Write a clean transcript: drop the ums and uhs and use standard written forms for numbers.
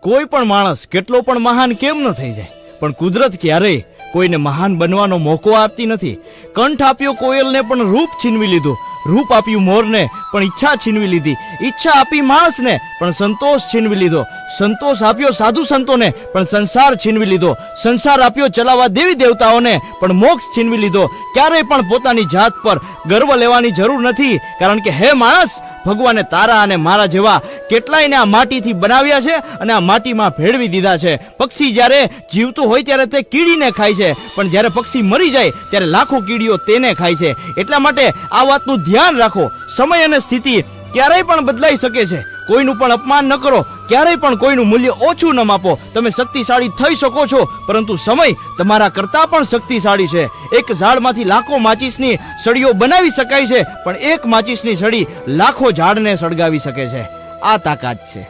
કોઈ પણ માણસ કેટલો પણ મહાન કેમ ન થઈ જાય, પણ કુદરત ક્યારેય કોઈને મહાન બનવાનો મોકો આપતી નથી. કંઠ આપ્યો કોયલને પણ રૂપ છીનવી લીધું, રૂપ આપ્યું મોરને પણ ઈચ્છા છીનવી લીધી, ઈચ્છા આપી માણસને પણ સંતોષ છીનવી લીધો, સંતોષ આપ્યો સાધુ સંતોને પણ સંસાર છીનવી લીધો, સંસાર આપ્યો ચલાવવા દેવી દેવતાઓને પણ મોક્ષ છીનવી લીધો. ક્યારેય પણ પોતાની જાત પર ગર્વ લેવાની જરૂર નથી, કારણ કે હે માણસ, ભગવાને તારા અને મારા જેવા કેટલાયને આ માટીથી બનાવ્યા છે અને આ માટીમાં ભેળવી દીધા છે. પક્ષી જ્યારે જીવતું હોય ત્યારે તે કીડીને ખાય છે, પણ જ્યારે પક્ષી મરી જાય ત્યારે લાખો કીડીઓ તેને ખાય છે. એટલા માટે આ વાતનું ધ્યાન રાખો. સમય અને સ્થિતિ ક્યારેય પણ બદલાઈ શકે છે. કોઈનું પણ અપમાન ન કરો, ક્યારેય પણ કોઈનું મૂલ્ય ઓછું ન માપો. તમે શક્તિશાળી થઈ શકો છો, પરંતુ સમય તમારા કરતા પણ શક્તિશાળી છે. એક ઝાડમાંથી લાખો માચીસની સળીઓ બનાવી શકાય છે, પણ એક માચીસની સળી લાખો ઝાડને સળગાવી શકે છે. આ તાકાત છે.